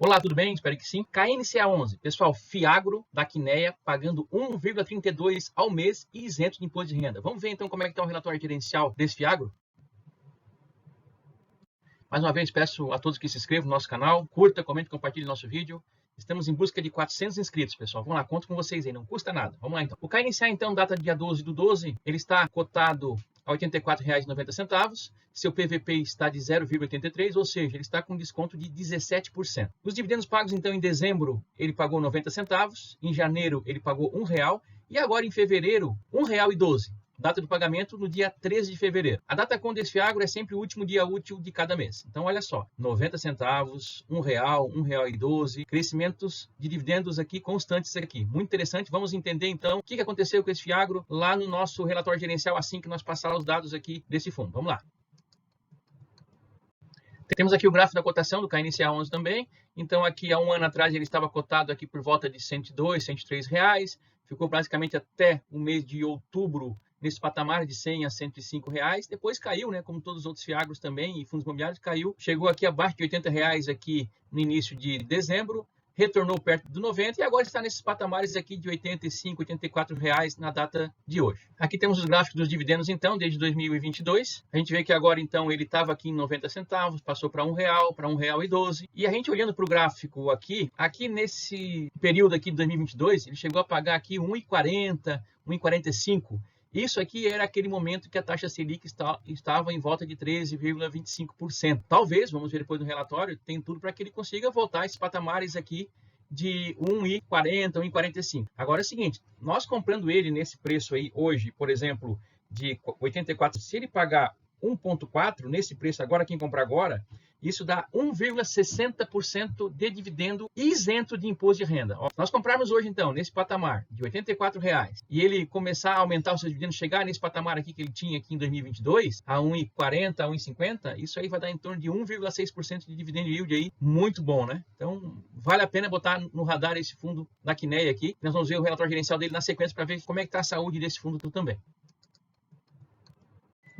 Olá, tudo bem? Espero que sim. KNCA11, pessoal, Fiagro da Quineia pagando 1,32 ao mês e isento de imposto de renda. Vamos ver então como é que está o relatório gerencial desse Fiagro? Mais uma vez, peço a todos que se inscrevam no nosso canal, curta, comente, compartilhe nosso vídeo. Estamos em busca de 400 inscritos, pessoal. Vamos lá, conto com vocês aí, não custa nada. Vamos lá então. O KNCA, então, data dia 12/12, ele está cotado a R$ 84,90. Seu PVP está de 0,83, ou seja, ele está com desconto de 17%. Os dividendos pagos, então, em dezembro, ele pagou 90 centavos, em janeiro, ele pagou R$ 1,00, e agora em fevereiro, R$ 1,12. Data do pagamento no dia 13 de fevereiro. A data com desse Fiagro é sempre o último dia útil de cada mês. Então, olha só, 90 centavos, R$ 1,00, R$ 1,12, crescimentos de dividendos aqui constantes aqui. Muito interessante. Vamos entender, então, o que aconteceu com esse Fiagro lá no nosso relatório gerencial assim que nós passar os dados aqui desse fundo. Vamos lá. Temos aqui o gráfico da cotação do KNCA11 também. Então, aqui há um ano atrás ele estava cotado aqui por volta de R$ 102, R$ 103 reais. Ficou basicamente até o mês de outubro nesse patamar de 100 a 105 reais. Depois caiu, né? Como todos os outros Fiagros também e fundos imobiliários, caiu. Chegou aqui abaixo de 80 reais aqui no início de dezembro. Retornou perto do 90 e agora está nesses patamares aqui de 85, 84 reais na data de hoje. Aqui temos os gráficos dos dividendos, então, desde 2022. A gente vê que agora, então, ele estava aqui em 90 centavos, passou para R$ 1,00, para R$ 1,12. E a gente olhando para o gráfico aqui nesse período aqui de 2022, ele chegou a pagar aqui R$ 1,40, R$ 1,45. Isso aqui era aquele momento que a taxa Selic estava em volta de 13,25%. Talvez, vamos ver depois no relatório, tem tudo para que ele consiga voltar a esses patamares aqui de 1,40, 1,45. Agora é o seguinte, nós comprando ele nesse preço aí hoje, por exemplo, de 84, se ele pagar 1,4 nesse preço agora, quem comprar agora, isso dá 1,60% de dividendo isento de imposto de renda. Nós comprarmos hoje, então, nesse patamar de R$ 84 reais, e ele começar a aumentar os seus dividendos, chegar nesse patamar aqui que ele tinha aqui em 2022, a 1,40, a 1,50, isso aí vai dar em torno de 1,6% de dividendo yield aí, muito bom, né? Então, vale a pena botar no radar esse fundo da Quineia aqui. Nós vamos ver o relatório gerencial dele na sequência para ver como é que está a saúde desse fundo também.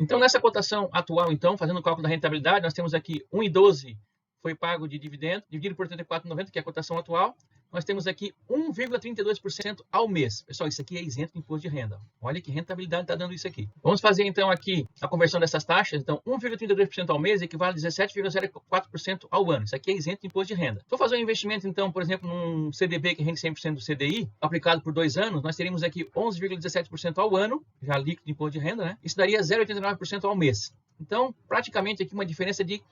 Então, nessa cotação atual, então, fazendo o cálculo da rentabilidade, nós temos aqui 1,12 foi pago de dividendo, dividido por 84,90, que é a cotação atual. Nós temos aqui 1,32% ao mês. Pessoal, isso aqui é isento de imposto de renda. Olha que rentabilidade está dando isso aqui. Vamos fazer, então, aqui a conversão dessas taxas. Então, 1,32% ao mês equivale a 17,04% ao ano. Isso aqui é isento de imposto de renda. Se for fazer um investimento, então, por exemplo, num CDB que rende 100% do CDI, aplicado por 2 anos, nós teríamos aqui 11,17% ao ano, já líquido de imposto de renda, né? Isso daria 0,89% ao mês. Então, praticamente aqui uma diferença de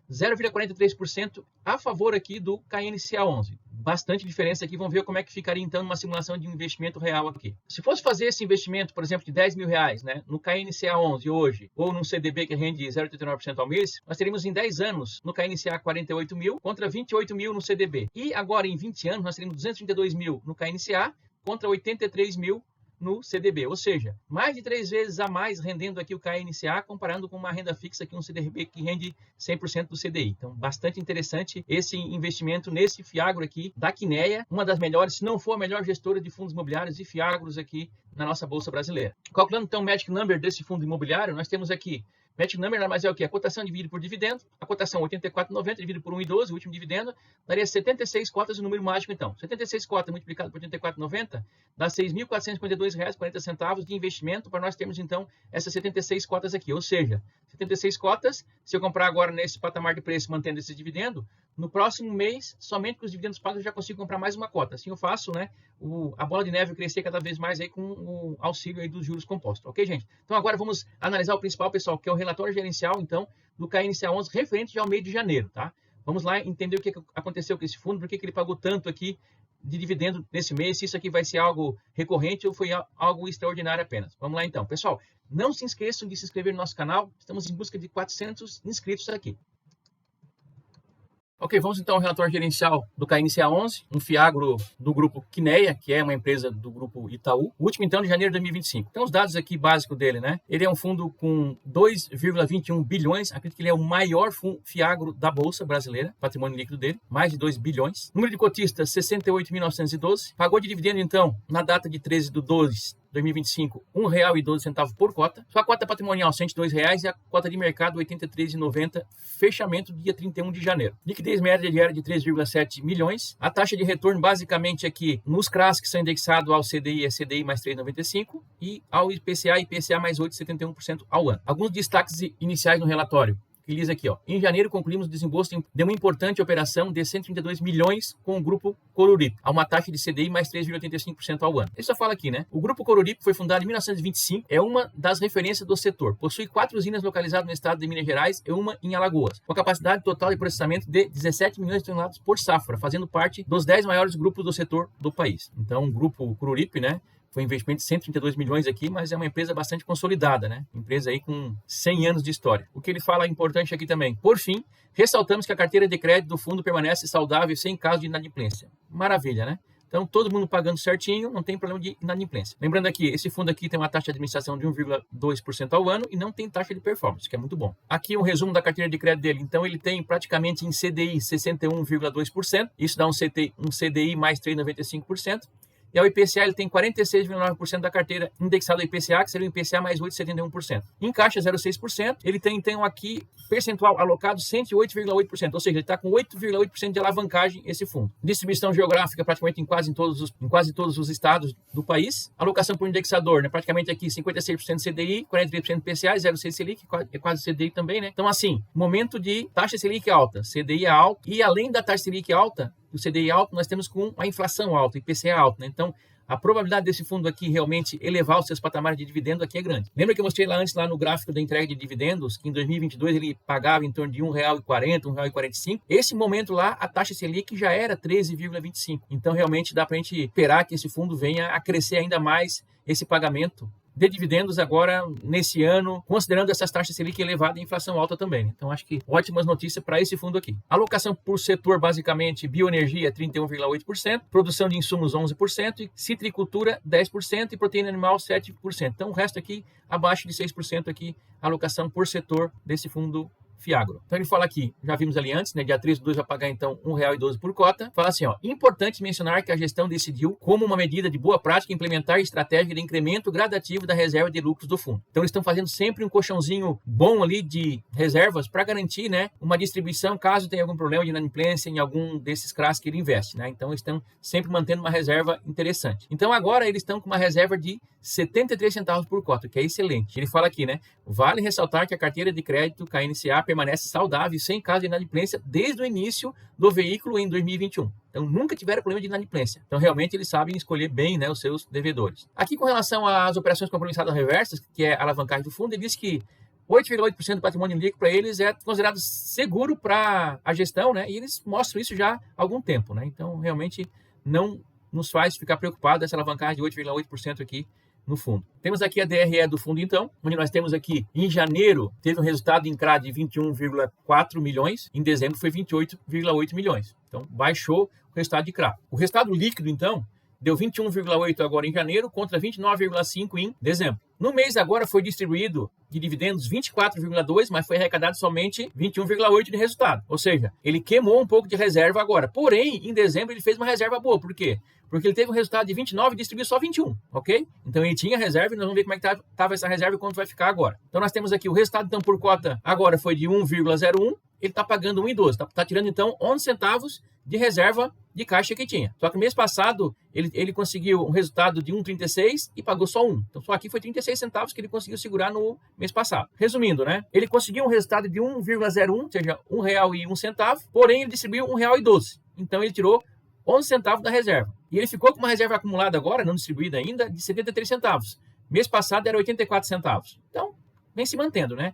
0,43% a favor aqui do KNCA11. Bastante diferença aqui. Vamos ver como é que ficaria então numa simulação de um investimento real aqui. Se fosse fazer esse investimento, por exemplo, de R$ 10.000, né, no KNCA11 hoje, ou num CDB que rende 0,89% ao mês, nós teríamos em 10 anos no KNCA 48 mil contra 28 mil no CDB. E agora em 20 anos nós teríamos 232 mil no KNCA contra 83 mil no CDB, ou seja, mais de 3 vezes a mais rendendo aqui o KNCA, comparando com uma renda fixa aqui, um CDB que rende 100% do CDI. Então, bastante interessante esse investimento nesse Fiagro aqui da Quineia, uma das melhores, se não for a melhor gestora de fundos imobiliários e Fiagros aqui na nossa Bolsa Brasileira. Calculando então o Magic Number desse fundo imobiliário, nós temos aqui Magic Number, mas é o que? A cotação dividida por dividendo, a cotação 84,90 dividido por 1,12, o último dividendo, daria 76 cotas, o número mágico então. 76 cotas multiplicado por 84,90 dá R$ 6.452,40 de investimento para nós termos então essas 76 cotas aqui. Ou seja, 76 cotas, se eu comprar agora nesse patamar de preço mantendo esse dividendo, no próximo mês, somente com os dividendos pagos, eu já consigo comprar mais uma cota. Assim eu faço, né, a bola de neve crescer cada vez mais aí com o auxílio aí dos juros compostos. Ok, gente? Então agora vamos analisar o principal, pessoal, que é o relatório gerencial, então, do KNCA11 referente ao mês de janeiro, tá? Vamos lá entender o que aconteceu com esse fundo, por que ele pagou tanto aqui de dividendo nesse mês, se isso aqui vai ser algo recorrente ou foi algo extraordinário apenas. Vamos lá então. Pessoal, não se esqueçam de se inscrever no nosso canal, estamos em busca de 400 inscritos aqui. Ok, vamos então ao relatório gerencial do KNCA11, um Fiagro do grupo Quineia, que é uma empresa do grupo Itaú. O último então de janeiro de 2025. Então os dados aqui básicos dele, né? Ele é um fundo com 2,21 bilhões, acredito que ele é o maior Fiagro da Bolsa Brasileira, patrimônio líquido dele, mais de 2 bilhões. Número de cotistas, 68.912. Pagou de dividendo então, na data de 13/12, 2025, R$ 1,12 por cota. Sua cota patrimonial, R$ 102,00 e a cota de mercado, R$ 83,90, fechamento dia 31 de janeiro. Liquidez média diária de 3,7 milhões. A taxa de retorno, basicamente, aqui nos CRAs que são indexados ao CDI, é CDI mais 3,95 e ao IPCA, IPCA mais 8,71% ao ano. Alguns destaques iniciais no relatório. Que diz aqui, ó, em janeiro concluímos o desembolso de uma importante operação de 132 milhões com o Grupo Coruripe, a uma taxa de CDI mais 3,85% ao ano. Ele só fala aqui, né? O Grupo Coruripe foi fundado em 1925, é uma das referências do setor. Possui 4 usinas localizadas no estado de Minas Gerais e uma em Alagoas, com capacidade total de processamento de 17 milhões de toneladas por safra, fazendo parte dos 10 maiores grupos do setor do país. Então, o Grupo Coruripe, né? Foi um investimento de 132 milhões aqui, mas é uma empresa bastante consolidada, né? Empresa aí com 100 anos de história. O que ele fala é importante aqui também. Por fim, ressaltamos que a carteira de crédito do fundo permanece saudável sem caso de inadimplência. Maravilha, né? Então, todo mundo pagando certinho, não tem problema de inadimplência. Lembrando aqui, esse fundo aqui tem uma taxa de administração de 1,2% ao ano e não tem taxa de performance, que é muito bom. Aqui um resumo da carteira de crédito dele. Então, ele tem praticamente em CDI 61,2%. Isso dá um CDI mais 3,95%. E ao IPCA ele tem 46,9% da carteira indexada ao IPCA, que seria o IPCA mais 8,71%. Em caixa 0,6%, ele tem então aqui percentual alocado 108,8%, ou seja, ele está com 8,8% de alavancagem esse fundo. Distribuição geográfica praticamente em quase todos os estados do país. Alocação por indexador, né? Praticamente aqui 56% CDI, 43% IPCA, 0,6% Selic, é quase CDI também, né? Então assim, momento de taxa Selic alta, CDI é alto, e além da taxa Selic alta, o CDI alto, nós temos com a inflação alta, IPCA alto, né? Então, a probabilidade desse fundo aqui realmente elevar os seus patamares de dividendo aqui é grande. Lembra que eu mostrei lá antes, lá no gráfico da entrega de dividendos, que em 2022 ele pagava em torno de R$ 1,40, R$ 1,45? Esse momento lá, a taxa Selic já era 13,25. Então, realmente dá para a gente esperar que esse fundo venha a crescer ainda mais esse pagamento de dividendos agora, nesse ano, considerando essas taxas Selic elevadas e inflação alta também. Então, acho que ótimas notícias para esse fundo aqui. Alocação por setor, basicamente, bioenergia, 31,8%, produção de insumos, 11%, e citricultura, 10%, e proteína animal, 7%. Então, o resto aqui, abaixo de 6% aqui, alocação por setor desse fundo Fiagro. Então ele fala aqui, já vimos ali antes, né? Dia 13/2 vai pagar então R$ 1,12 por cota. Fala assim, ó, importante mencionar que a gestão decidiu, como uma medida de boa prática, implementar estratégia de incremento gradativo da reserva de lucros do fundo. Então eles estão fazendo sempre um colchãozinho bom ali de reservas para garantir, né, uma distribuição caso tenha algum problema de inadimplência em algum desses CRAs que ele investe, né? Então eles estão sempre mantendo uma reserva interessante. Então agora eles estão com uma reserva de 73 centavos por cota, que é excelente. Ele fala aqui, né, vale ressaltar que a carteira de crédito KNCA permanece saudável sem caso de inadimplência desde o início do veículo em 2021. Então, nunca tiveram problema de inadimplência. Então, realmente, eles sabem escolher bem, né, os seus devedores. Aqui, com relação às operações compromissadas reversas, que é a alavancagem do fundo, ele diz que 8,8% do patrimônio líquido para eles é considerado seguro para a gestão, né, e eles mostram isso já há algum tempo, né. Então, realmente, não nos faz ficar preocupado essa alavancagem de 8,8% aqui no fundo. Temos aqui a DRE do fundo, então, onde nós temos aqui, em janeiro, teve um resultado em CRA de 21,4 milhões, em dezembro foi 28,8 milhões. Então, baixou o resultado de CRA. O resultado líquido, então, deu 21,8 agora em janeiro, contra 29,5 em dezembro. No mês agora foi distribuído de dividendos 24,2, mas foi arrecadado somente 21,8 de resultado. Ou seja, ele queimou um pouco de reserva agora. Porém, em dezembro ele fez uma reserva boa. Por quê? Porque ele teve um resultado de 29 e distribuiu só 21, ok? Então ele tinha reserva e nós vamos ver como é que estava essa reserva e quanto vai ficar agora. Então nós temos aqui o resultado então por cota agora foi de 1,01, ele está pagando 1,12, está tirando então 11 centavos de reserva de caixa que tinha. Só que no mês passado ele conseguiu um resultado de 1,36 e pagou só 1. Então só aqui foi 36 centavos que ele conseguiu segurar no mês passado. Resumindo, né? Ele conseguiu um resultado de 1,01, ou seja, R$1,01, porém ele distribuiu R$1,12. Então ele tirou 11 centavos da reserva. E ele ficou com uma reserva acumulada agora, não distribuída ainda, de 73 centavos. Mês passado era 84 centavos. Então, vem se mantendo, né?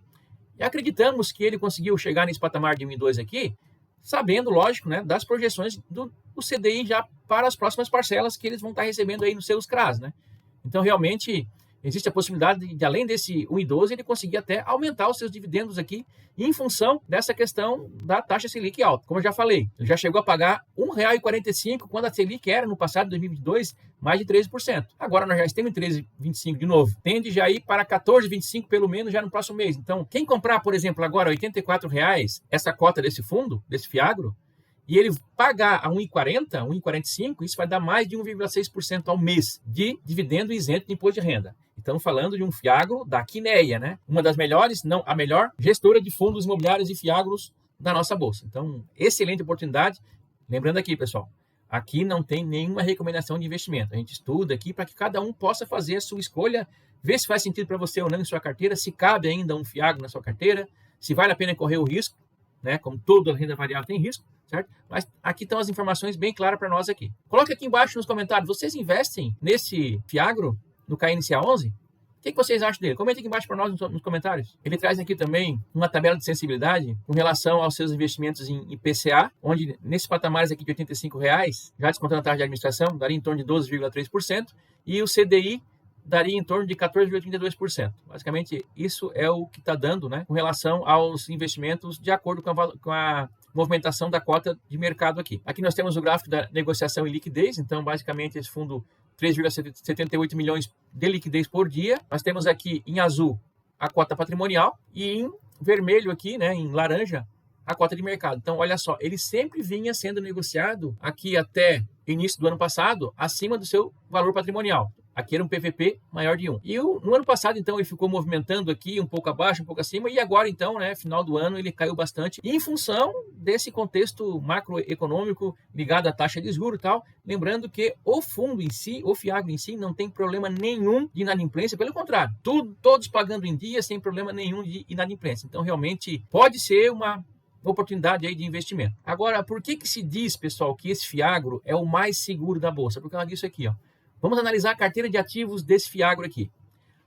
E acreditamos que ele conseguiu chegar nesse patamar de 1,2 aqui, sabendo, lógico, né, das projeções do CDI já para as próximas parcelas que eles vão estar recebendo aí nos seus CRAs, né? Então, realmente, existe a possibilidade de além desse 1,12, ele conseguir até aumentar os seus dividendos aqui em função dessa questão da taxa Selic alta. Como eu já falei, ele já chegou a pagar R$1,45 quando a Selic era, no passado, 2022, mais de 13%. Agora nós já estamos em 13,25 de novo. Tende já ir para 14,25 pelo menos já no próximo mês. Então, quem comprar, por exemplo, agora R$84, essa cota desse fundo, desse Fiagro, e ele pagar a 1,40, 1,45, isso vai dar mais de 1,6% ao mês de dividendo isento de imposto de renda. Estamos falando de um fiagro da Quineia, né? Uma das melhores, não a melhor, gestora de fundos imobiliários e fiagros da nossa bolsa. Então, excelente oportunidade. Lembrando aqui, pessoal, aqui não tem nenhuma recomendação de investimento. A gente estuda aqui para que cada um possa fazer a sua escolha, ver se faz sentido para você ou não em sua carteira, se cabe ainda um fiagro na sua carteira, se vale a pena correr o risco, né? Como toda renda variável tem risco, certo? Mas aqui estão as informações bem claras para nós aqui. Coloque aqui embaixo nos comentários, vocês investem nesse fiagro, no KNCA11? O que vocês acham dele? Comenta aqui embaixo para nós nos comentários. Ele traz aqui também uma tabela de sensibilidade com relação aos seus investimentos em IPCA, onde nesses patamares aqui de R$ 85, já descontando a taxa de administração, daria em torno de 12,3%, e o CDI daria em torno de 14,32%. Basicamente, isso é o que está dando, né, com relação aos investimentos de acordo com a movimentação da cota de mercado aqui. Aqui nós temos o gráfico da negociação e liquidez, então basicamente esse fundo 3,78 milhões de liquidez por dia. Nós temos aqui em azul a cota patrimonial e em vermelho aqui, né, em laranja, a cota de mercado. Então, olha só, ele sempre vinha sendo negociado aqui até início do ano passado acima do seu valor patrimonial. Aqui era um PVP maior de 1. E no ano passado, então, ele ficou movimentando aqui um pouco abaixo, um pouco acima, e agora, então, né, final do ano, ele caiu bastante em função desse contexto macroeconômico ligado à taxa de juros e tal. Lembrando que o fundo em si, o fiagro em si, não tem problema nenhum de inadimplência, pelo contrário, todos pagando em dia sem problema nenhum de inadimplência. Então, realmente, pode ser uma oportunidade aí de investimento. Agora, por que se diz, pessoal, que esse fiagro é o mais seguro da bolsa? Por causa disso aqui, ó. Vamos analisar a carteira de ativos desse fiagro aqui.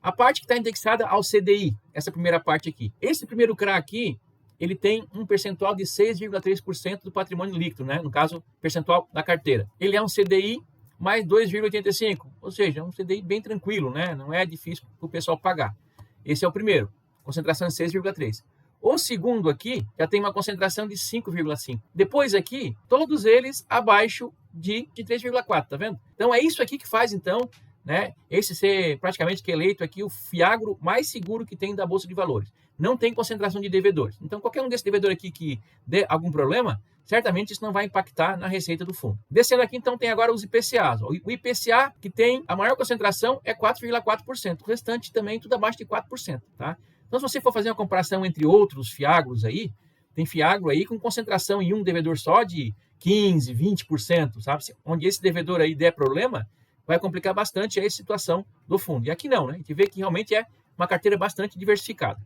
A parte que está indexada ao CDI, essa primeira parte aqui. Esse primeiro CRA aqui, ele tem um percentual de 6,3% do patrimônio líquido, né? No caso, percentual da carteira. Ele é um CDI mais 2,85%, ou seja, é um CDI bem tranquilo, né? Não é difícil para o pessoal pagar. Esse é o primeiro, concentração de 6,3%. O segundo aqui já tem uma concentração de 5,5%. Depois aqui, todos eles abaixo de 3,4%, tá vendo? Então é isso aqui que faz, então, né, esse ser praticamente que eleito aqui o fiagro mais seguro que tem da Bolsa de Valores. Não tem concentração de devedores. Então qualquer um desses devedores aqui que dê algum problema, certamente isso não vai impactar na receita do fundo. Descendo aqui, então, tem agora os IPCAs. O IPCA, que tem a maior concentração, é 4,4%. O restante também tudo abaixo de 4%, tá? Então, se você for fazer uma comparação entre outros fiagros aí, tem fiagro aí com concentração em um devedor só de 15%, 20%, sabe? Onde esse devedor aí der problema, vai complicar bastante a situação do fundo. E aqui não, né? A gente vê que realmente é uma carteira bastante diversificada.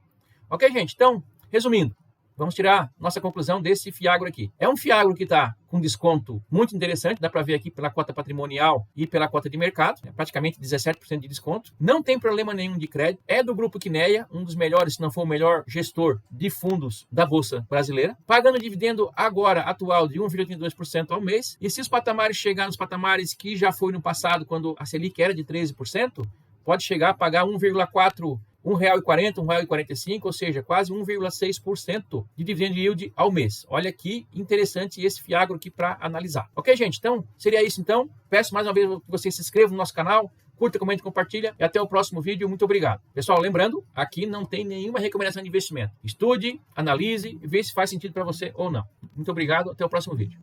Ok, gente? Então, resumindo, vamos tirar nossa conclusão desse fiagro aqui. É um fiagro que está com desconto muito interessante, dá para ver aqui pela cota patrimonial e pela cota de mercado, praticamente 17% de desconto. Não tem problema nenhum de crédito, é do Grupo Quineia, um dos melhores, se não for o melhor gestor de fundos da Bolsa Brasileira, pagando dividendo agora atual de 1,32% ao mês. E se os patamares chegar nos patamares que já foi no passado, quando a Selic era de 13%, pode chegar a pagar 1,4%, R$1,40, R$1,45, ou seja, quase 1,6% de dividend yield ao mês. Olha que interessante esse fiagro aqui para analisar. Ok, gente? Então, seria isso então. Peço mais uma vez que você se inscreva no nosso canal, curta, comente, compartilha e até o próximo vídeo. Muito obrigado. Pessoal, lembrando, aqui não tem nenhuma recomendação de investimento. Estude, analise e veja se faz sentido para você ou não. Muito obrigado, até o próximo vídeo.